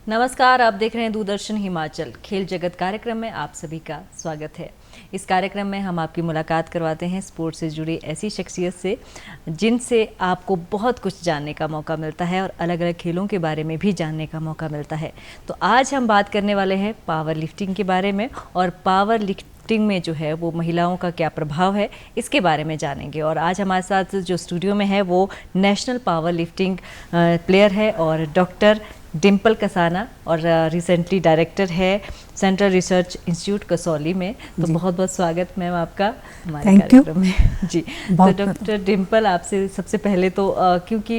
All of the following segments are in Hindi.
नमस्कार, आप देख रहे हैं दूरदर्शन हिमाचल। खेल जगत कार्यक्रम में आप सभी का स्वागत है। इस कार्यक्रम में हम आपकी मुलाकात करवाते हैं स्पोर्ट्स से जुड़ी ऐसी शख्सियत से जिनसे आपको बहुत कुछ जानने का मौका मिलता है और अलग अलग खेलों के बारे में भी जानने का मौका मिलता है। तो आज हम बात करने वाले हैं पावर लिफ्टिंग के बारे में, और पावर लिफ्टिंग में जो है वो महिलाओं का क्या प्रभाव है इसके बारे में जानेंगे। और आज हमारे साथ जो स्टूडियो में है वो नेशनल पावर लिफ्टिंग प्लेयर है और डॉक्टर डिम्पल कसाना, और रिसेंटली डायरेक्टर है सेंट्रल रिसर्च इंस्टीट्यूट कसौली में। तो बहुत बहुत स्वागत मैम आपका हमारे कार्यक्रम में। जी, तो डॉक्टर डिम्पल, आपसे सबसे पहले तो क्योंकि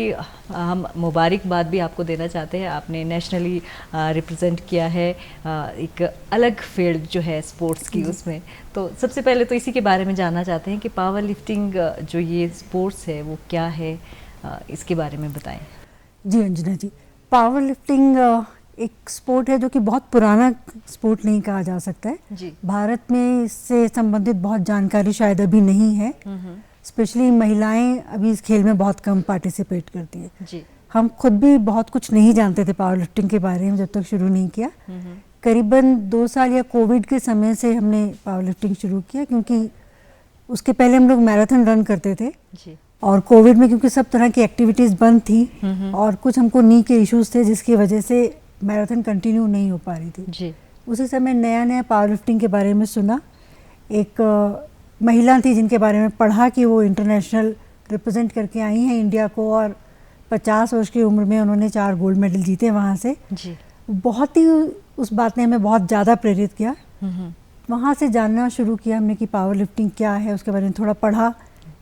हम मुबारकबाद भी आपको देना चाहते हैं, आपने नेशनली रिप्रेजेंट किया है एक अलग फील्ड जो है स्पोर्ट्स की, उसमें तो सबसे पहले तो इसी के बारे में जानना चाहते हैं कि पावर लिफ्टिंग जो ये स्पोर्ट्स है वो क्या है, इसके बारे में बताएं। जी अंजना जी, पावर लिफ्टिंग एक स्पोर्ट है जो कि बहुत पुराना स्पोर्ट नहीं कहा जा सकता है जी। भारत में इससे संबंधित बहुत जानकारी शायद अभी नहीं है। स्पेशली महिलाएं अभी इस खेल में बहुत कम पार्टिसिपेट करती है जी। हम खुद भी बहुत कुछ नहीं जानते थे पावर लिफ्टिंग के बारे में जब तक शुरू नहीं किया। करीबन 2 साल या कोविड के समय से हमने पावर लिफ्टिंग शुरू किया, क्योंकि उसके पहले हम लोग मैराथन रन करते थे जी। और कोविड में क्योंकि सब तरह की एक्टिविटीज़ बंद थी और कुछ हमको नी के इश्यूज थे जिसकी वजह से मैराथन कंटिन्यू नहीं हो पा रही थी जी। उसी समय नया नया पावर लिफ्टिंग के बारे में सुना। एक महिला थी जिनके बारे में पढ़ा कि वो इंटरनेशनल रिप्रेजेंट करके आई हैं इंडिया को, और 50 वर्ष की उम्र में उन्होंने 4 गोल्ड मेडल जीते वहाँ से जी। बहुत ही उस बात ने हमें बहुत ज़्यादा प्रेरित किया। वहाँ से जानना शुरू किया हमने कि पावर लिफ्टिंग क्या है, उसके बारे में थोड़ा पढ़ा,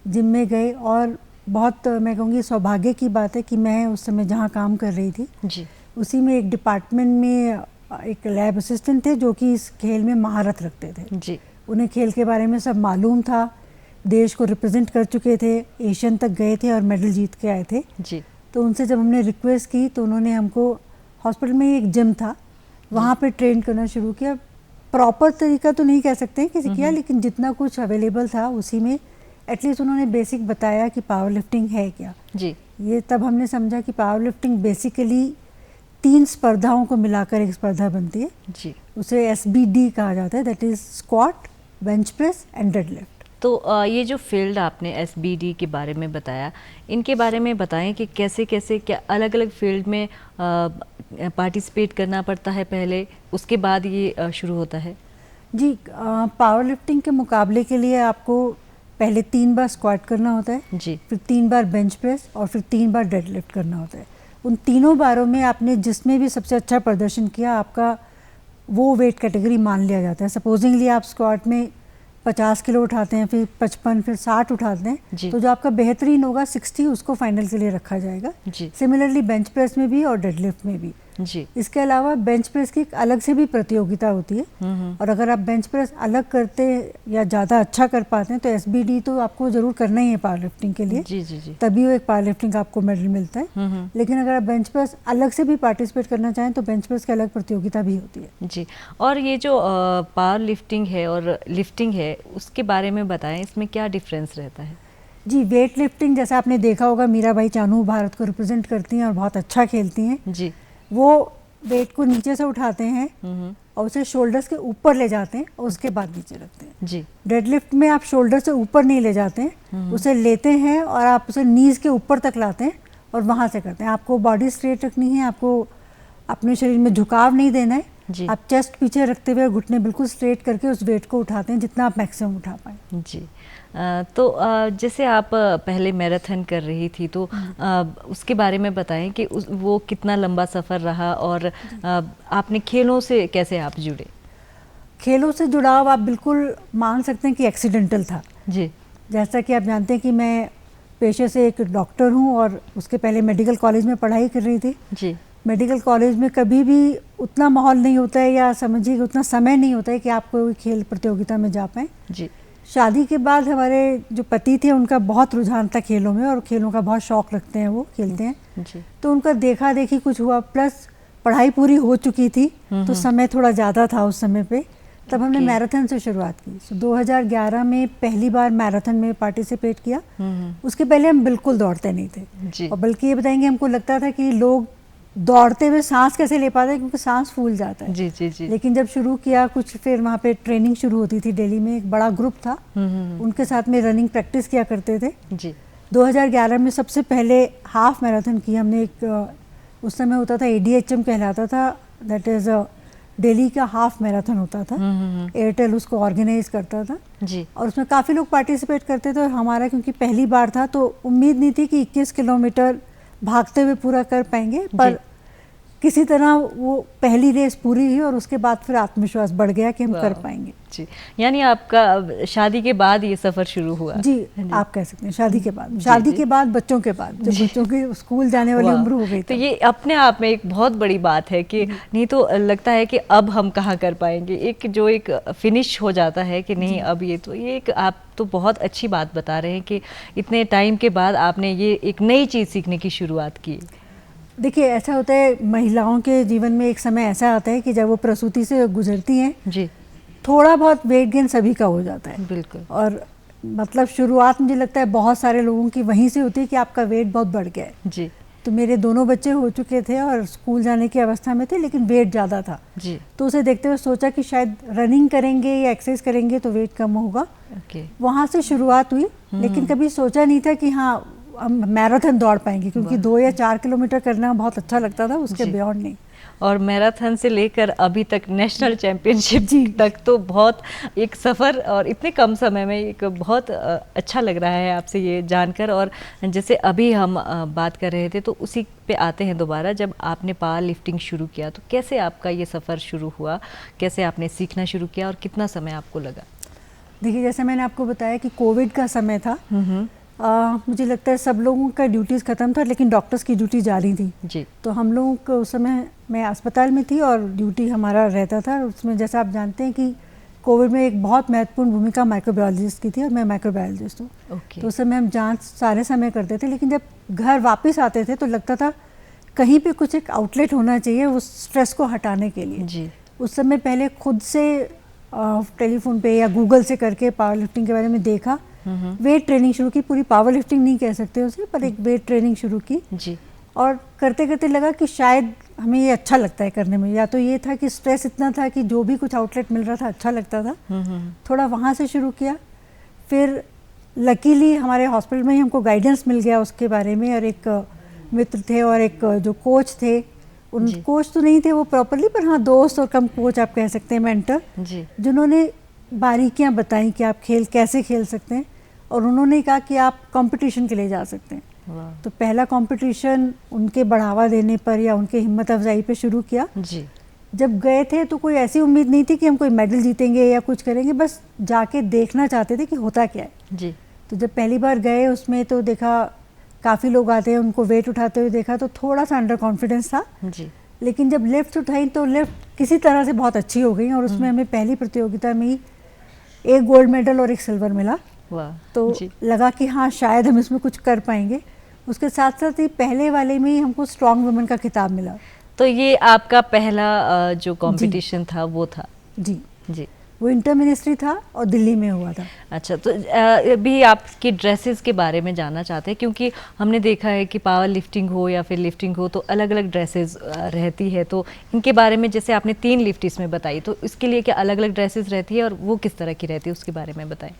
जिम में गए। और बहुत मैं कहूँगी सौभाग्य की बात है कि मैं उस समय जहाँ काम कर रही थी जी। उसी में एक डिपार्टमेंट में एक लैब असिस्टेंट थे जो कि इस खेल में महारत रखते थे जी। उन्हें खेल के बारे में सब मालूम था, देश को रिप्रेजेंट कर चुके थे, एशियन तक गए थे और मेडल जीत के आए थे जी। तो उनसे जब हमने रिक्वेस्ट की तो उन्होंने हमको हॉस्पिटल में एक जिम था वहाँ पे ट्रेन करना शुरू किया। प्रॉपर तरीका तो नहीं कह सकते किसी किया, लेकिन जितना कुछ अवेलेबल था उसी में एटलीस्ट उन्होंने बेसिक बताया कि पावर लिफ्टिंग है क्या जी। ये तब हमने समझा कि पावर लिफ्टिंग बेसिकली 3 स्पर्धाओं को मिलाकर एक स्पर्धा बनती है जी। उसे SBD कहा जाता है, that is squat, bench press and deadlift. तो ये जो फील्ड आपने SBD के बारे में बताया, इनके बारे में बताएं कि कैसे कैसे क्या अलग अलग फील्ड में पार्टिसिपेट करना पड़ता है पहले, उसके बाद ये शुरू होता है जी। पावर लिफ्टिंग के मुकाबले के लिए आपको पहले 3 बार स्क्वाट करना होता है जी। फिर 3 बार बेंच प्रेस और फिर 3 बार डेडलिफ्ट करना होता है। उन तीनों बारों में आपने जिसमें भी सबसे अच्छा प्रदर्शन किया आपका वो वेट कैटेगरी मान लिया जाता है। सपोजिंगली आप स्क्वाट में 50 किलो उठाते हैं, फिर 55, फिर 60 उठाते हैं, तो जो आपका बेहतरीन होगा 60 उसको फाइनल के लिए रखा जाएगा। सिमिलरली बेंच प्रेस में भी और डेडलिफ्ट में भी जी। इसके अलावा बेंच प्रेस की अलग से भी प्रतियोगिता होती है, और अगर आप बेंच प्रेस अलग करते या ज़्यादा अच्छा कर पाते हैं तो SBD तो आपको ज़रूर करना ही है पावर लिफ्टिंग के लिए जी जी जी। तभी वो एक पावर लिफ्टिंग का आपको मेडल मिलता है। लेकिन अगर आप बेंच प्रेस अलग से भी पार्टिसिपेट करना चाहें तो बेंच प्रेस की अलग प्रतियोगिता भी होती है जी। और ये जो पावर लिफ्टिंग है और लिफ्टिंग है उसके बारे में बताएं, इसमें क्या डिफरेंस रहता है जी। वेट लिफ्टिंग जैसा आपने देखा होगा, मीराबाई चानू भारत को रिप्रेजेंट करती हैं और बहुत अच्छा खेलती हैं जी। वो वेट को नीचे से उठाते हैं और उसे शोल्डर्स के ऊपर ले जाते हैं और उसके बाद नीचे रखते हैं जी। डेडलिफ्ट में आप शोल्डर से ऊपर नहीं ले जाते हैं, उसे लेते हैं और आप उसे नीज के ऊपर तक लाते हैं और वहाँ से करते हैं। आपको बॉडी स्ट्रेट रखनी है, आपको अपने शरीर में झुकाव नहीं देना है जी। आप चेस्ट पीछे रखते हुए घुटने बिल्कुल स्ट्रेट करके उस वेट को उठाते हैं जितना आप मैक्सिमम उठा पाएँ जी। तो जैसे आप पहले मैराथन कर रही थी तो उसके बारे में बताएं कि वो कितना लंबा सफ़र रहा, और आपने खेलों से कैसे आप जुड़े। खेलों से जुड़ाव आप बिल्कुल मान सकते हैं कि एक्सीडेंटल था जी। जैसा कि आप जानते हैं कि मैं पेशे से एक डॉक्टर हूँ और उसके पहले मेडिकल कॉलेज में पढ़ाई कर रही थी जी। मेडिकल कॉलेज में कभी भी उतना माहौल नहीं होता है या समझिए कि उतना समय नहीं होता है कि आप कोई खेल प्रतियोगिता में जा पाएँ जी। शादी के बाद हमारे जो पति थे उनका बहुत रुझान था खेलों में और खेलों का बहुत शौक रखते हैं, वो खेलते हैं जी। तो उनका देखा देखी कुछ हुआ, प्लस पढ़ाई पूरी हो चुकी थी तो समय थोड़ा ज़्यादा था उस समय पे, तब हमने मैराथन से शुरुआत की। 2011 में पहली बार मैराथन में पार्टिसिपेट किया। उसके पहले हम बिल्कुल दौड़ते नहीं थे और बल्कि ये बताएंगे हमको लगता था कि लोग दौड़ते हुए सांस कैसे ले पाते हैं, क्योंकि सांस फूल जाता है। जी जी जी। लेकिन जब शुरू किया कुछ, फिर वहाँ पे ट्रेनिंग शुरू होती थी दिल्ली में, एक बड़ा ग्रुप था, उनके साथ में रनिंग प्रैक्टिस किया करते थे जी। 2011 में सबसे पहले हाफ मैराथन की हमने। एक उस समय होता था ADHM कहलाता था, दैट इज दिल्ली का हाफ मैराथन होता था। एयरटेल उसको ऑर्गेनाइज करता था जी। और उसमें काफ़ी लोग पार्टिसिपेट करते थे। और हमारा क्योंकि पहली बार था तो उम्मीद नहीं थी कि 21 किलोमीटर भागते हुए पूरा कर पाएंगे, पर किसी तरह वो पहली रेस पूरी हुई और उसके बाद फिर आत्मविश्वास बढ़ गया कि हम कर पाएंगे। जी। यानी आपका शादी के बाद ये सफ़र शुरू हुआ? जी, आप कह सकते हैं शादी के बाद। शादी के बाद, बच्चों के बाद, जब बच्चों के स्कूल जाने वाली उम्र हो गई। तो ये अपने आप में एक बहुत बड़ी बात है कि नहीं तो लगता है कि अब हम कहाँ कर पाएंगे, एक जो एक फिनिश हो जाता है कि नहीं अब ये एक आप तो बहुत अच्छी बात बता रहे हैं कि इतने टाइम के बाद आपने ये एक नई चीज़ सीखने की शुरुआत की। देखिए, ऐसा होता है महिलाओं के जीवन में, एक समय ऐसा आता है कि जब वो प्रसूति से गुजरती हैं जी, थोड़ा बहुत वेट गेन सभी का हो जाता है। बिल्कुल। और मतलब शुरुआत मुझे लगता है बहुत सारे लोगों की वहीं से होती है कि आपका वेट बहुत बढ़ गया है। जी। तो मेरे दोनों बच्चे हो चुके थे और स्कूल जाने की अवस्था में थे, लेकिन वेट ज़्यादा था। जी। तो उसे देखते हुए सोचा कि शायद रनिंग करेंगे या एक्सरसाइज करेंगे तो वेट कम होगा। ओके। वहाँ से शुरुआत हुई, लेकिन कभी सोचा नहीं था कि हाँ हम मैराथन दौड़ पाएंगे, क्योंकि 2 या 4 किलोमीटर करना बहुत अच्छा लगता था, उसके बियॉन्ड नहीं। और मैराथन से लेकर अभी तक नेशनल चैंपियनशिप तक तो बहुत एक सफ़र, और इतने कम समय में एक बहुत अच्छा लग रहा है आपसे ये जानकर। और जैसे अभी हम बात कर रहे थे तो उसी पे आते हैं दोबारा, जब आपने पावर लिफ्टिंग शुरू किया तो कैसे आपका ये सफ़र शुरू हुआ, कैसे आपने सीखना शुरू किया और कितना समय आपको लगा? देखिए, जैसे मैंने आपको बताया कि कोविड का समय था, मुझे लगता है सब लोगों का ड्यूटीज़ ख़त्म था, लेकिन डॉक्टर्स की ड्यूटी जारी थी। जी। तो हम लोगों को उस समय, मैं अस्पताल में थी और ड्यूटी हमारा रहता था। उसमें जैसा आप जानते हैं कि कोविड में एक बहुत महत्वपूर्ण भूमिका माइक्रोबायोलॉजिस्ट की थी और मैं माइक्रोबायोलॉजिस्ट हूँ। तो उस समय हम जांच सारे समय करते थे, लेकिन जब घर वापस आते थे तो लगता था कहीं पे कुछ एक आउटलेट होना चाहिए उस स्ट्रेस को हटाने के लिए। जी। उस समय पहले खुद से टेलीफोन पे या गूगल से करके पावर लिफ्टिंग के बारे में देखा, वेट ट्रेनिंग शुरू की। पूरी पावर लिफ्टिंग नहीं कह सकते उसे, पर एक वेट ट्रेनिंग शुरू की। जी। और करते करते लगा कि शायद हमें ये अच्छा लगता है करने में। या तो ये था कि स्ट्रेस इतना था कि जो भी कुछ आउटलेट मिल रहा था अच्छा लगता था, थोड़ा वहाँ से शुरू किया। फिर लकीली हमारे हॉस्पिटल में ही हमको गाइडेंस मिल गया उसके बारे में, और एक मित्र थे और एक जो कोच थे, उन कोच तो नहीं थे वो प्रॉपरली, पर हाँ दोस्त और कम कोच आप कह सकते हैं, मेंटर, जिन्होंने बारीकियां बताई कि आप खेल कैसे खेल सकते हैं। और उन्होंने कहा कि आप कंपटीशन के लिए जा सकते हैं। तो पहला कंपटीशन उनके बढ़ावा देने पर या उनके हिम्मत अफजाई पे शुरू किया। जी। जब गए थे तो कोई ऐसी उम्मीद नहीं थी कि हम कोई मेडल जीतेंगे या कुछ करेंगे, बस जाके देखना चाहते थे कि होता क्या है। जी। तो जब पहली बार गए उसमें तो देखा काफ़ी लोग आते हैं, उनको वेट उठाते हुए देखा तो थोड़ा सा अंडर कॉन्फिडेंस था। जी। लेकिन जब लिफ्ट उठाई तो लिफ्ट किसी तरह से बहुत अच्छी हो गई और उसमें हमें पहली प्रतियोगिता में ही एक गोल्ड मेडल और एक सिल्वर मिला। तो लगा कि हाँ शायद हम इसमें कुछ कर पाएंगे। उसके साथ साथ ही पहले वाले में ही हमको स्ट्रॉन्ग वुमेन का खिताब मिला। तो ये आपका पहला जो कंपटीशन था वो था? जी जी। वो इंटर मिनिस्ट्री था और दिल्ली में हुआ था। अच्छा, तो अभी आपकी ड्रेसेस के बारे में जानना चाहते हैं, क्योंकि हमने देखा है कि पावर लिफ्टिंग हो या फिर लिफ्टिंग हो तो अलग अलग ड्रेसेस रहती है। तो इनके बारे में, जैसे आपने 3 लिफ्ट इसमें बताई, तो इसके लिए क्या अलग अलग ड्रेसेस रहती है और वो किस तरह की रहती है उसके बारे में बताएं।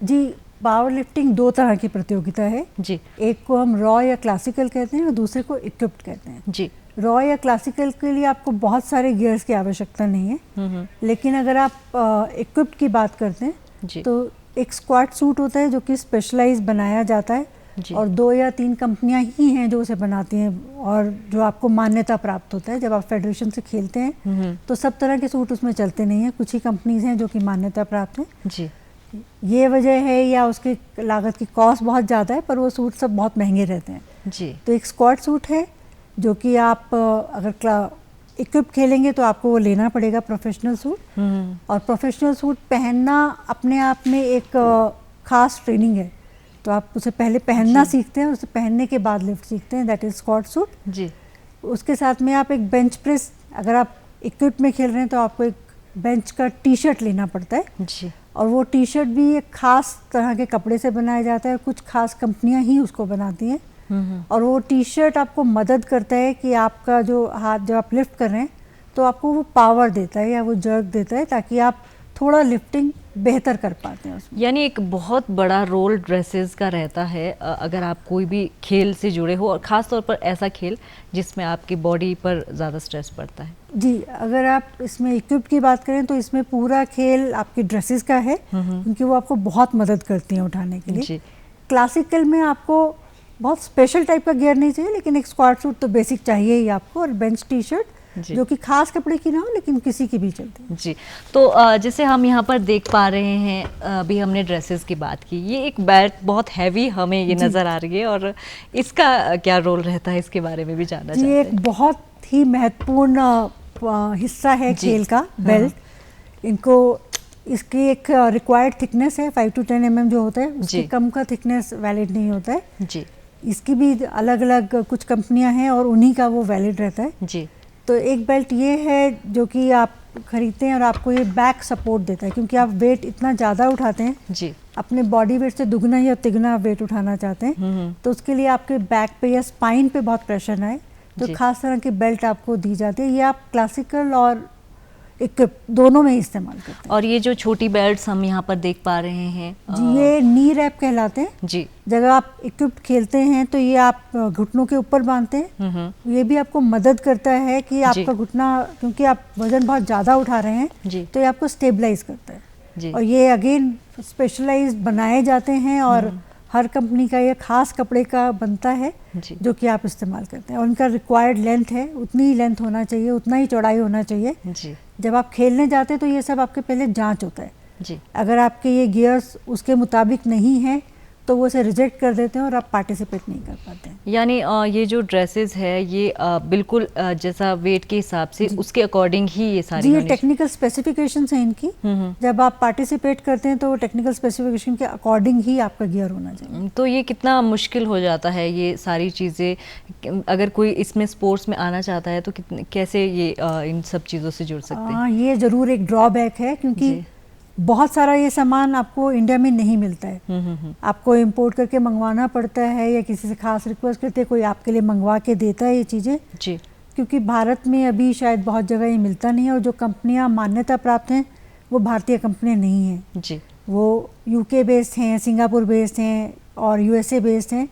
जी, पावर लिफ्टिंग 2 तरह की प्रतियोगिता है जी। एक को हम रॉ या क्लासिकल कहते हैं और दूसरे को इक्विप्ड कहते हैं जी। रॉ या क्लासिकल के लिए आपको बहुत सारे गियर्स की आवश्यकता नहीं है, लेकिन अगर आप इक्विप्ड की बात करते हैं तो एक स्क्वाड सूट होता है जो कि स्पेशलाइज बनाया जाता है और 2 या 3 कंपनियां ही हैं जो उसे बनाती हैं और जो आपको मान्यता प्राप्त होता है। जब आप फेडरेशन से खेलते हैं तो सब तरह के सूट उसमें चलते नहीं हैं, कुछ ही कंपनीज हैं जो कि मान्यता प्राप्त हैं जी। ये वजह है या उसकी लागत की कॉस्ट बहुत ज़्यादा है, पर वो सूट सब बहुत महंगे रहते हैं जी। तो एक स्क्वाड सूट है जो कि आप अगर इक्विप खेलेंगे तो आपको वो लेना पड़ेगा, प्रोफेशनल सूट। और प्रोफेशनल सूट पहनना अपने आप में एक खास ट्रेनिंग है, तो आप उसे पहले पहनना सीखते हैं और उसे पहनने के बाद लिफ्ट सीखते हैं, दैट इज स्क्वाड सूट जी। उसके साथ में आप एक बेंच प्रेस, अगर आप इक्विप में खेल रहे हैं तो आपको एक बेंच का टी शर्ट लेना पड़ता है जी। और वो टी शर्ट भी एक खास तरह के कपड़े से बनाया जाता है, कुछ खास कंपनियां ही उसको बनाती हैं और वो टी शर्ट आपको मदद करता है कि आपका जो हाथ जब आप लिफ्ट कर रहे हैं तो आपको वो पावर देता है या वो जर्क देता है ताकि आप थोड़ा लिफ्टिंग बेहतर कर पाते हैं उसमें। यानी एक बहुत बड़ा रोल ड्रेसेस का रहता है अगर आप कोई भी खेल से जुड़े हो, और ख़ास तौर पर ऐसा खेल जिसमें आपकी बॉडी पर ज़्यादा स्ट्रेस पड़ता है। जी, अगर आप इसमें इक्विप की बात करें तो इसमें पूरा खेल आपकी ड्रेसेस का है क्योंकि वो आपको बहुत मदद करती हैं उठाने के लिए। क्लासिकल में आपको बहुत स्पेशल टाइप का गियर नहीं चाहिए, लेकिन एक स्क्वाड सूट तो बेसिक चाहिए ही आपको, और बेंच टी शर्ट जो कि खास कपड़े की ना हो लेकिन किसी की भी चलती है। जी, तो जैसे हम यहाँ पर देख पा रहे हैं, अभी हमने ड्रेसेस की बात की, ये एक बेल्ट बहुत हैवी हमें ये नज़र आ रही है, और इसका क्या रोल रहता है, इसके बारे में भी जानना चाहते हैं। ये एक बहुत ही महत्वपूर्ण हिस्सा है खेल का बेल्ट। इनको इसकी एक रिक्वायर्ड थिकनेस है 5 to 10 mm जो होता है, उससे कम का थिकनेस वैलिड नहीं होता है जी। इसकी भी अलग अलग कुछ कंपनियां हैं और उन्हीं का वो वैलिड रहता है जी। तो एक बेल्ट ये है जो कि आप खरीदते हैं और आपको ये बैक सपोर्ट देता है, क्योंकि आप वेट इतना ज़्यादा उठाते हैं जी, अपने बॉडी वेट से दुगना या तिगुना वेट उठाना चाहते हैं, तो उसके लिए आपके बैक पे या स्पाइन पे बहुत प्रेशर ना आए, तो खास तरह की बेल्ट आपको दी जाती है। ये आप क्लासिकल और इक्विप दोनों में इस्तेमाल करते हैं। और ये जो छोटी बेल्ट्स हम यहाँ पर देख पा रहे हैं जी, ये नी रैप कहलाते हैं जी। जब आप इक्विप खेलते हैं तो ये आप घुटनों के ऊपर बांधते हैं, ये भी आपको मदद करता है कि आपका घुटना, क्योंकि आप वजन बहुत ज़्यादा उठा रहे हैं तो ये आपको स्टेबलाइज करता है जी। और ये अगेन स्पेशलाइज बनाए जाते हैं और हर कंपनी का ये खास कपड़े का बनता है जो कि आप इस्तेमाल करते हैं, और उनका रिक्वायर्ड लेंथ है, उतनी ही लेंथ होना चाहिए, उतना ही चौड़ाई होना चाहिए जी। जब आप खेलने जाते हैं तो ये सब आपके पहले जांच होता है जी। अगर आपके ये गियर्स उसके मुताबिक नहीं है तो वो उसे रिजेक्ट कर देते हैं और आप पार्टिसिपेट नहीं कर पाते हैं। यानी ये जो ड्रेसेस है ये बिल्कुल जैसा वेट के हिसाब से उसके अकॉर्डिंग ही ये सारी जी, ये टेक्निकल स्पेसिफिकेशंस हैं इनकी। जब आप पार्टिसिपेट करते हैं तो टेक्निकल स्पेसिफिकेशन के अकॉर्डिंग ही आपका गियर होना चाहिए। तो ये कितना मुश्किल हो जाता है ये सारी चीज़ें, अगर कोई इसमें स्पोर्ट्स में आना चाहता है तो कैसे ये इन सब चीज़ों से जुड़ सकते हैं? ये ज़रूर एक ड्रॉबैक है, क्योंकि बहुत सारा ये सामान आपको इंडिया में नहीं मिलता है, आपको इंपोर्ट करके मंगवाना पड़ता है या किसी से खास रिक्वेस्ट करते कोई आपके लिए मंगवा के देता है ये चीज़ें जी। क्योंकि भारत में अभी शायद बहुत जगह ये मिलता नहीं है, और जो कंपनियां मान्यता प्राप्त हैं वो भारतीय कंपनियां नहीं हैं जी। वो यूके बेस्ड हैं, सिंगापुर बेस्ड हैं और यूएसए बेस्ड हैं।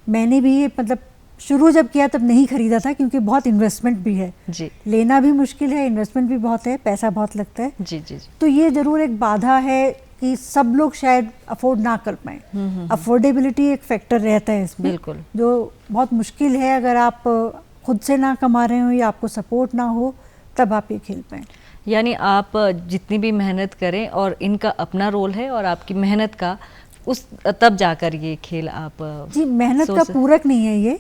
मैंने भी ये मतलब शुरू जब किया तब नहीं खरीदा था, क्योंकि बहुत इन्वेस्टमेंट भी है जी। लेना भी मुश्किल है, इन्वेस्टमेंट भी बहुत है, पैसा बहुत लगता है जी जी जी। तो ये ज़रूर एक बाधा है कि सब लोग शायद अफोर्ड ना कर पाएँ। अफोर्डेबिलिटी एक फैक्टर रहता है इसमें बिल्कुल, जो बहुत मुश्किल है। अगर आप खुद से ना कमा रहे हो या आपको सपोर्ट ना हो तब आप ये खेल पाएँ। यानी आप जितनी भी मेहनत करें, और इनका अपना रोल है, और आपकी मेहनत का उस तब जाकर ये खेल आप जी, मेहनत का पूरक नहीं है ये।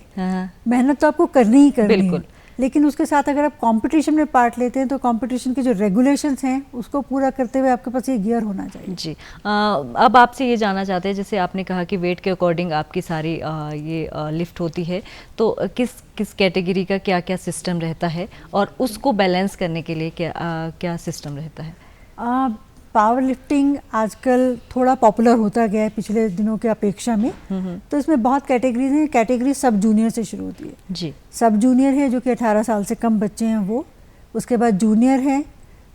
मेहनत तो आपको करनी ही करनी बिल्कुल है, लेकिन उसके साथ अगर आप कंपटीशन में पार्ट लेते हैं तो कंपटीशन के जो रेगुलेशंस हैं उसको पूरा करते हुए आपके पास ये गियर होना चाहिए जी। अब आपसे ये जानना चाहते हैं, जैसे आपने कहा कि वेट के अकॉर्डिंग आपकी सारी ये लिफ्ट होती है, तो किस कैटेगरी का क्या क्या सिस्टम रहता है, और उसको बैलेंस करने के लिए क्या सिस्टम रहता है? पावर लिफ्टिंग आजकल थोड़ा पॉपुलर होता गया है पिछले दिनों के अपेक्षा में, तो इसमें बहुत कैटेगरीज हैं। कैटेगरी सब जूनियर से शुरू होती है जी। सब जूनियर है जो कि 18 साल से कम बच्चे हैं वो, उसके बाद जूनियर है,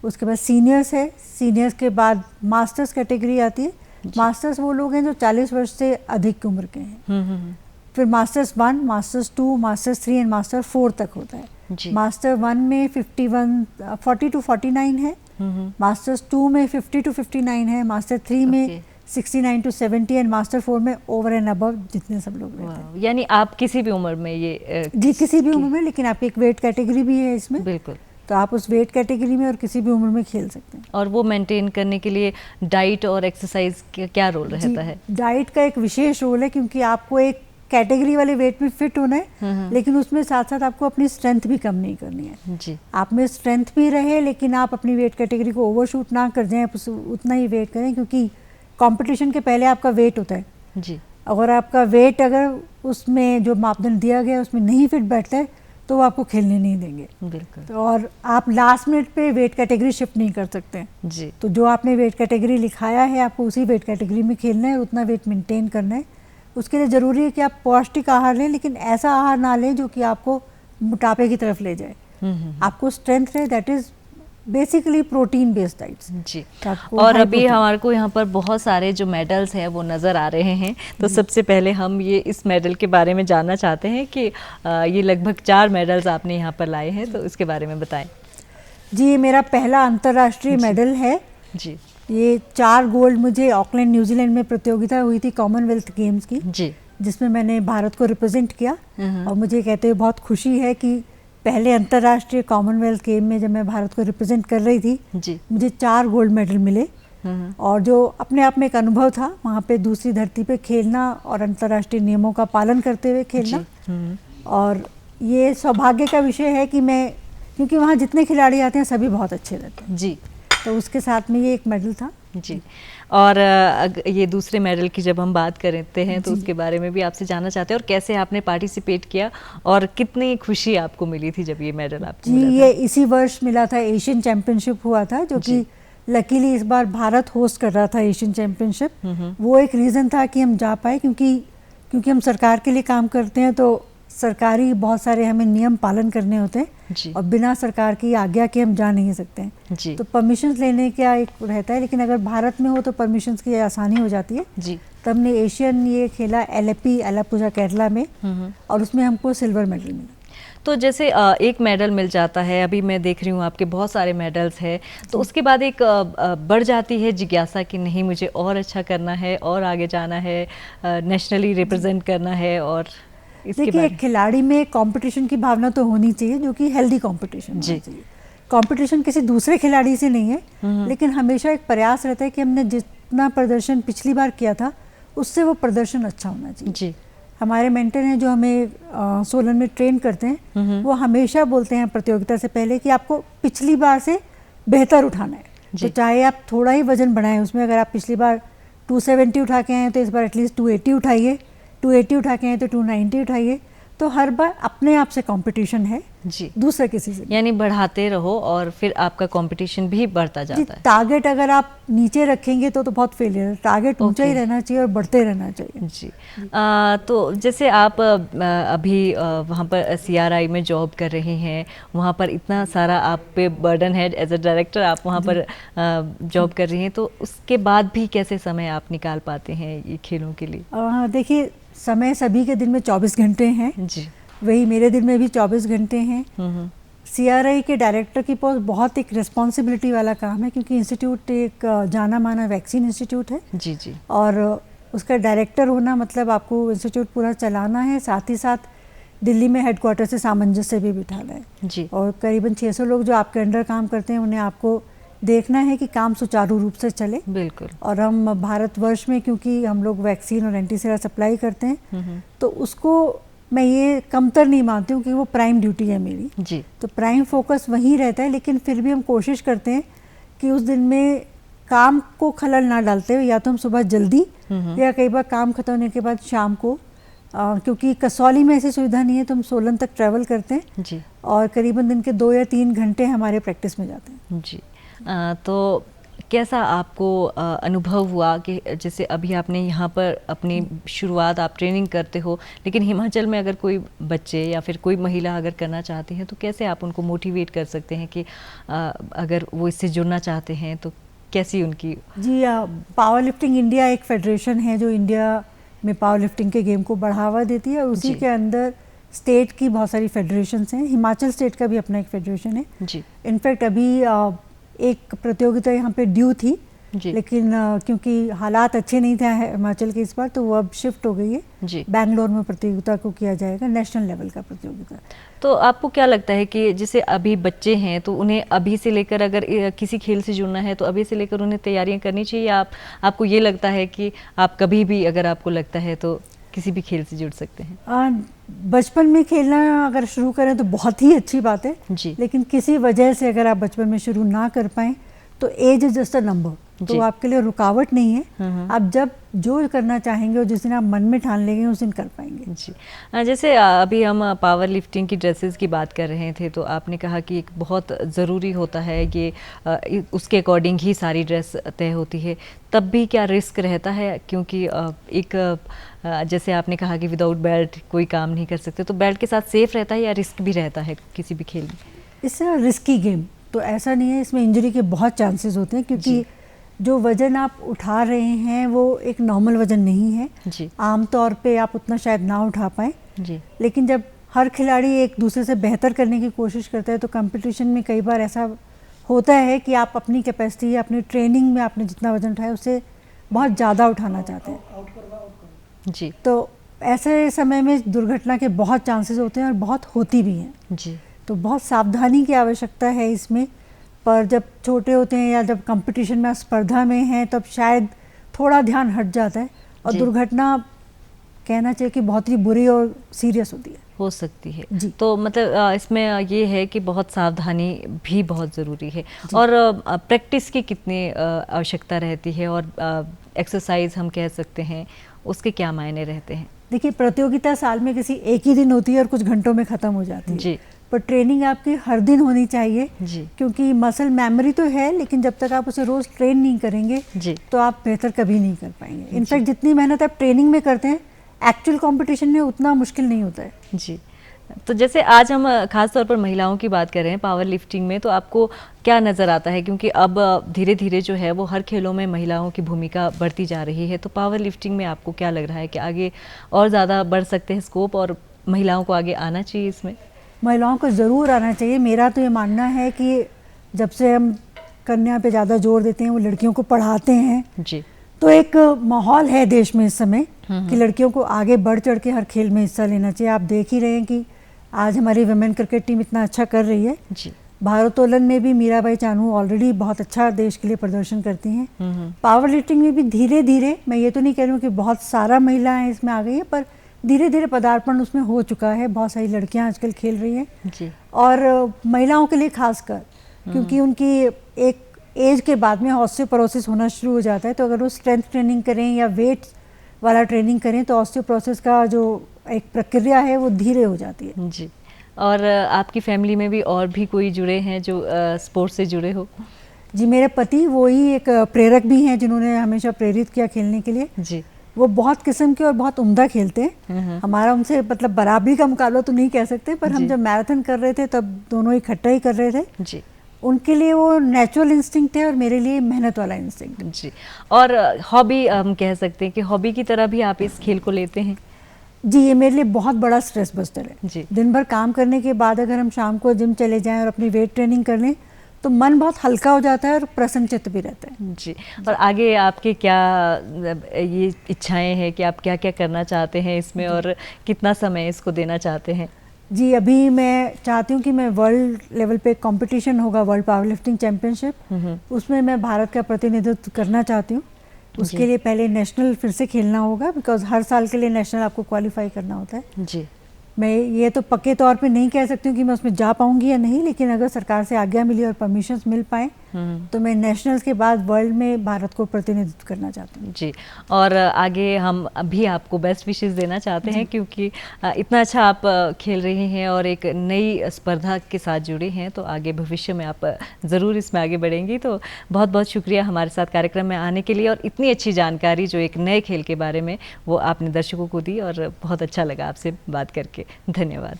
उसके बाद सीनियर्स है, सीनियर्स के बाद मास्टर्स कैटेगरी आती है। मास्टर्स वो लोग हैं जो 40 वर्ष से अधिक की उम्र के हैं। फिर masters 1, masters 2, masters 3 and master 4 तक होता है। मास्टर 1 में 40 to 49 है, मास्टर्स 2 में 50 to 59 है, मास्टर 3 में 69 to 70 एंड मास्टर 4 में ओवर एंड अबव जितने सब लोग रहते हैं। यानी आप किसी भी उम्र में ये जी, किसी भी उम्र में, लेकिन आपकी एक वेट कैटेगरी भी है इसमें बिल्कुल, तो आप उस वेट कैटेगरी में और किसी भी उम्र में खेल सकते हैं। और वो मेंटेन करने के लिए डाइट और एक्सरसाइज का क्या रोल रहता है? डाइट का एक विशेष रोल है, क्योंकि आपको एक कैटेगरी वाले वेट में फिट होना है, लेकिन उसमें साथ साथ आपको अपनी स्ट्रेंथ भी कम नहीं करनी है जी। आप में स्ट्रेंथ भी रहे, लेकिन आप अपनी वेट कैटेगरी को ओवरशूट ना कर जाएं, उतना ही वेट करें, क्योंकि कंपटीशन के पहले आपका वेट होता है जी। अगर आपका वेट अगर उसमें जो मापदंड दिया गया उसमें नहीं फिट बैठता है तो वो आपको खेलने नहीं देंगे बिल्कुल। तो और आप लास्ट मिनट पे वेट कैटेगरी शिफ्ट नहीं कर सकते जी। तो जो आपने वेट कैटेगरी लिखाया है आपको उसी वेट कैटेगरी में खेलना है, उतना वेट मेंटेन करना है, उसके लिए ज़रूरी है कि आप पौष्टिक आहार लें, लेकिन ऐसा आहार ना लें जो कि आपको मोटापे की तरफ ले जाए। आपको स्ट्रेंथ रहे, that is basically protein based diets जी। और अभी हमारे को यहाँ पर बहुत सारे जो मेडल्स हैं वो नज़र आ रहे हैं, तो सबसे पहले हम ये इस मेडल के बारे में जानना चाहते हैं कि ये लगभग 4 मेडल्स आपने यहाँ पर लाए हैं, तो इसके बारे में बताएं। जी, ये मेरा पहला अंतर्राष्ट्रीय मेडल है जी। ये 4 गोल्ड मुझे ऑकलैंड न्यूजीलैंड में प्रतियोगिता हुई थी कॉमनवेल्थ गेम्स की जी, जिसमें मैंने भारत को रिप्रेजेंट किया। और मुझे कहते हुए बहुत खुशी है कि पहले अंतर्राष्ट्रीय कॉमनवेल्थ गेम में जब मैं भारत को रिप्रेजेंट कर रही थी जी, मुझे 4 गोल्ड मेडल मिले। और जो अपने आप में एक अनुभव था वहाँ पे दूसरी धरती पे खेलना और अंतर्राष्ट्रीय नियमों का पालन करते हुए खेलना। और ये सौभाग्य का विषय है कि मैं, क्योंकि वहाँ जितने खिलाड़ी आते हैं सभी बहुत अच्छे रहते हैं जी, तो उसके साथ में ये एक मेडल था। जी। और ये दूसरे मेडल की जब हम बात करते हैं तो उसके बारे में भी आपसे जानना चाहते हैं, और कैसे आपने पार्टिसिपेट किया और कितनी खुशी आपको मिली थी जब ये मेडल आपको मिला जी, था? ये इसी वर्ष मिला था, एशियन चैंपियनशिप हुआ था जो कि लकीली इस बार भारत होस्ट कर रहा था एशियन चैंपियनशिप। वो एक रीज़न था कि हम जा पाए, क्योंकि हम सरकार के लिए काम करते हैं तो सरकारी बहुत सारे हमें नियम पालन करने होते हैं और बिना सरकार की आज्ञा के हम जा नहीं सकते हैं जी। तो परमिशंस लेने का एक रहता है, लेकिन अगर भारत में हो तो परमिशंस की आसानी हो जाती है जी। तब हमने एशियन ये खेला एलेपी एलापुजा केरला में और उसमें हमको सिल्वर मेडल मिला। तो जैसे एक मेडल मिल जाता है, अभी मैं देख रही हूँ आपके बहुत सारे मेडल्स हैं, तो उसके बाद एक बढ़ जाती है जिज्ञासा कि नहीं मुझे और अच्छा करना है और आगे जाना है, नेशनली रिप्रेजेंट करना है। और देखिए, एक खिलाड़ी में कंपटीशन की भावना तो होनी चाहिए जो कि हेल्दी कंपटीशन होना चाहिए। कंपटीशन किसी दूसरे खिलाड़ी से नहीं है, लेकिन हमेशा एक प्रयास रहता है कि हमने जितना प्रदर्शन पिछली बार किया था उससे वो प्रदर्शन अच्छा होना चाहिए जी। हमारे मेंटर हैं जो हमें सोलन में ट्रेन करते हैं, वो हमेशा बोलते हैं प्रतियोगिता से पहले कि आपको पिछली बार से बेहतर उठाना है। तो चाहे आप थोड़ा ही वजन बढ़ाएं, उसमें अगर आप पिछली बार 270 उठा के आए तो इस बार एटलीस्ट 280 उठाइए, 280 उठा के आए तो 290 उठाइए। तो हर बार अपने आप से कंपटीशन है जी, दूसरा किसी से, यानी बढ़ाते रहो और फिर आपका कंपटीशन भी बढ़ता जाता है। टारगेट अगर आप नीचे रखेंगे तो बहुत फेलियर है, टारगेट ऊंचा ही रहना चाहिए और बढ़ते रहना चाहिए। जी। तो जैसे आप अभी वहाँ पर CRI में जॉब कर रहे हैं, वहाँ पर इतना सारा आप पे बर्डन है, एज अ डायरेक्टर आप वहाँ पर जॉब कर रही हैं, तो उसके बाद भी कैसे समय आप निकाल पाते हैं ये खेलों के लिए? देखिए, समय सभी के दिन में 24 घंटे हैं जी, वही मेरे दिन में भी 24 घंटे हैं। CRI के डायरेक्टर की पोस्ट बहुत एक रिस्पॉन्सिबिलिटी वाला काम है, क्योंकि इंस्टीट्यूट एक जाना माना वैक्सीन इंस्टीट्यूट है। जी, जी। और उसका डायरेक्टर होना मतलब आपको इंस्टीट्यूट पूरा चलाना है, साथ ही साथ दिल्ली में हेडक्वार्टर से सामंजस्य भी बिठाना है जी। और करीबन 600 लोग जो आपके अंडर काम करते हैं उन्हें आपको देखना है कि काम सुचारू रूप से चले। बिल्कुल। और हम भारतवर्ष में क्योंकि हम लोग वैक्सीन और एंटीसीरा सप्लाई करते हैं तो उसको मैं ये कमतर नहीं मानती हूँ कि वो प्राइम ड्यूटी है मेरी। जी। तो प्राइम फोकस वहीं रहता है, लेकिन फिर भी हम कोशिश करते हैं कि उस दिन में काम को खलल ना डालते हुए या तो हम सुबह जल्दी या कई बार काम खत्म होने के बाद शाम को, क्योंकि कसौली में ऐसी सुविधा नहीं है तो हम सोलन तक ट्रैवल करते हैं जी। और करीबन दिन के 2 या 3 घंटे हमारे प्रैक्टिस में जाते हैं। जी। तो कैसा आपको अनुभव हुआ कि जैसे अभी आपने यहाँ पर अपनी शुरुआत, आप ट्रेनिंग करते हो, लेकिन हिमाचल में अगर कोई बच्चे या फिर कोई महिला अगर करना चाहती हैं तो कैसे आप उनको मोटिवेट कर सकते हैं कि अगर वो इससे जुड़ना चाहते हैं तो कैसी उनकी? जी, पावर लिफ्टिंग इंडिया एक फेडरेशन है जो इंडिया में पावर लिफ्टिंग के गेम को बढ़ावा देती है और उसी के अंदर स्टेट की बहुत सारी फेडरेशंस हैं। हिमाचल स्टेट का भी अपना एक फेडरेशन है जी। इनफैक्ट अभी एक प्रतियोगिता यहाँ पे ड्यू थी, लेकिन क्योंकि हालात अच्छे नहीं थे हिमाचल के इस बार तो वो अब शिफ्ट हो गई है। बैंगलोर में प्रतियोगिता को किया जाएगा, नेशनल लेवल का प्रतियोगिता। तो आपको क्या लगता है कि जैसे अभी बच्चे हैं तो उन्हें अभी से लेकर अगर किसी खेल से जुड़ना है तो अभी से लेकर उन्हें तैयारियां करनी चाहिए, या आपको ये लगता है कि आप कभी भी अगर आपको लगता है तो किसी भी खेल से जुड़ सकते हैं? बचपन में खेलना अगर शुरू करें तो बहुत ही अच्छी बात है जी। लेकिन किसी वजह से अगर आप बचपन में शुरू ना कर पाएं तो age is just a number तो आपके लिए रुकावट नहीं है। आप जब जो करना चाहेंगे और जिस दिन आप मन में ठान लेंगे उस दिन कर पाएंगे। जी, जैसे अभी हम पावर लिफ्टिंग की ड्रेसेस की बात कर रहे थे, तो आपने कहा कि एक बहुत ज़रूरी होता है ये उसके अकॉर्डिंग ही सारी ड्रेस तय होती है, तब भी क्या रिस्क रहता है? क्योंकि एक जैसे आपने कहा कि विदाउट बेल्ट कोई काम नहीं कर सकते, तो बेल्ट के साथ सेफ रहता है या रिस्क भी रहता है किसी भी खेल में? इट्स अ रिस्की गेम, तो ऐसा नहीं है, इसमें इंजरी के बहुत चांसेस होते हैं, क्योंकि जो वज़न आप उठा रहे हैं वो एक नॉर्मल वज़न नहीं है जी। आमतौर पे आप उतना शायद ना उठा पाएँ जी, लेकिन जब हर खिलाड़ी एक दूसरे से बेहतर करने की कोशिश करता है तो कंपटीशन में कई बार ऐसा होता है कि आप अपनी कैपेसिटी, अपनी ट्रेनिंग में आपने जितना वज़न उठाया उससे बहुत ज़्यादा उठाना चाहते हैं जी, तो ऐसे समय में दुर्घटना के बहुत चांसेस होते हैं और बहुत होती भी हैं जी। तो बहुत सावधानी की आवश्यकता है इसमें, पर जब छोटे होते हैं या जब कंपटीशन में, स्पर्धा में हैं, तब शायद थोड़ा ध्यान हट जाता है और दुर्घटना कहना चाहिए कि बहुत ही बुरी और सीरियस होती है, हो सकती है जी। तो मतलब इसमें ये है कि बहुत सावधानी भी बहुत ज़रूरी है। और प्रैक्टिस की कितनी आवश्यकता रहती है और एक्सरसाइज हम कह सकते हैं, उसके क्या मायने रहते हैं? देखिए, प्रतियोगिता साल में किसी एक ही दिन होती है और कुछ घंटों में ख़त्म हो जाती है जी, पर ट्रेनिंग आपकी हर दिन होनी चाहिए जी, क्योंकि मसल मेमोरी तो है, लेकिन जब तक आप उसे रोज़ ट्रेन नहीं करेंगे जी, तो आप बेहतर कभी नहीं कर पाएंगे। इनफैक्ट जितनी मेहनत आप ट्रेनिंग में करते हैं, एक्चुअल कंपटीशन में उतना मुश्किल नहीं होता है जी। तो जैसे आज हम खास तौर पर महिलाओं की बात कर रहे हैं पावर लिफ्टिंग में, तो आपको क्या नज़र आता है? क्योंकि अब धीरे धीरे जो है वो हर खेलों में महिलाओं की भूमिका बढ़ती जा रही है, तो पावर लिफ्टिंग में आपको क्या लग रहा है कि आगे और ज़्यादा बढ़ सकते हैं स्कोप और महिलाओं को आगे आना चाहिए इसमें? महिलाओं को ज़रूर आना चाहिए। मेरा तो ये मानना है कि जब से हम कन्या पे ज़्यादा जोर देते हैं, वो लड़कियों को पढ़ाते हैं जी, तो एक माहौल है देश में इस समय कि लड़कियों को आगे बढ़ चढ़ के हर खेल में हिस्सा लेना चाहिए। आप देख ही रहे हैं कि आज हमारी वुमेन क्रिकेट टीम इतना अच्छा कर रही है जी। भारोत्तोलन में भी मीराबाई चानू ऑलरेडी बहुत अच्छा देश के लिए प्रदर्शन करती हैं। पावर लिफ्टिंग में भी धीरे धीरे, मैं ये तो नहीं कह रही हूँ कि बहुत सारा महिलाएं इसमें आ गई है, पर धीरे धीरे पदार्पण उसमें हो चुका है। बहुत सारी लड़कियां आजकल खेल रही हैं जी। और महिलाओं के लिए खासकर, क्योंकि उनकी एक एज के बाद में ऑस्टियोपोरोसिस होना शुरू हो जाता है, तो अगर वो स्ट्रेंथ ट्रेनिंग करें या वेट वाला ट्रेनिंग करें तो ऑस्टियोपोरोसिस का जो एक प्रक्रिया है वो धीरे हो जाती है जी। और आपकी फैमिली में भी और भी कोई जुड़े हैं जो स्पोर्ट्स से जुड़े हो? जी, मेरे पति वो ही एक प्रेरक भी हैं जिन्होंने हमेशा प्रेरित किया खेलने के लिए जी। वो बहुत किस्म के और बहुत उम्दा खेलते हैं। हमारा उनसे मतलब बराबरी का मुकाबला तो नहीं कह सकते, पर हम जब मैराथन कर रहे थे तब दोनों इकट्ठा ही कर रहे थे जी। उनके लिए वो नेचुरल इंस्टिंक्ट है और मेरे लिए मेहनत वाला इंस्टिंक्ट जी। और हॉबी हम कह सकते हैं कि हॉबी की तरह भी आप इस खेल को लेते हैं? जी, ये मेरे लिए बहुत बड़ा स्ट्रेस बस्टर है जी। दिन भर काम करने के बाद अगर हम शाम को जिम चले जाएं और अपनी वेट ट्रेनिंग कर लें तो मन बहुत हल्का हो जाता है और प्रसन्नचित्त भी रहता है जी। और आगे आपके क्या ये इच्छाएं हैं कि आप क्या क्या करना चाहते हैं इसमें और कितना समय इसको देना चाहते हैं? जी, अभी मैं चाहती हूँ कि मैं वर्ल्ड लेवल पे कंपटीशन होगा, वर्ल्ड पावर लिफ्टिंग चैंपियनशिप, उसमें मैं भारत का प्रतिनिधित्व करना चाहती हूँ। उसके लिए पहले नेशनल फिर से खेलना होगा, बिकॉज हर साल के लिए नेशनल आपको क्वालिफाई करना होता है जी। मैं ये तो पक्के तौर पे नहीं कह सकती हूँ कि मैं उसमें जा पाऊंगी या नहीं, लेकिन अगर सरकार से आज्ञा मिली और परमिशंस मिल पाए तो मैं नेशनल्स के बाद वर्ल्ड में भारत को प्रतिनिधित्व करना चाहती हूँ जी। और आगे हम अभी आपको बेस्ट विशेस देना चाहते हैं, क्योंकि इतना अच्छा आप खेल रहे हैं और एक नई स्पर्धा के साथ जुड़े हैं, तो आगे भविष्य में आप ज़रूर इसमें आगे बढ़ेंगी। तो बहुत बहुत शुक्रिया हमारे साथ कार्यक्रम में आने के लिए और इतनी अच्छी जानकारी जो एक नए खेल के बारे में वो आपने दर्शकों को दी, और बहुत अच्छा लगा आपसे बात करके। धन्यवाद।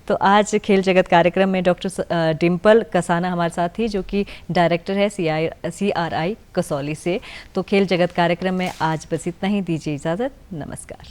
तो आज खेल जगत कार्यक्रम में डॉक्टर डिम्पल कसाना हमारे साथ थी, जो कि डायरेक्टर है CRI कसौली से। तो खेल जगत कार्यक्रम में आज बस इतना ही, दीजिए इजाज़त, नमस्कार।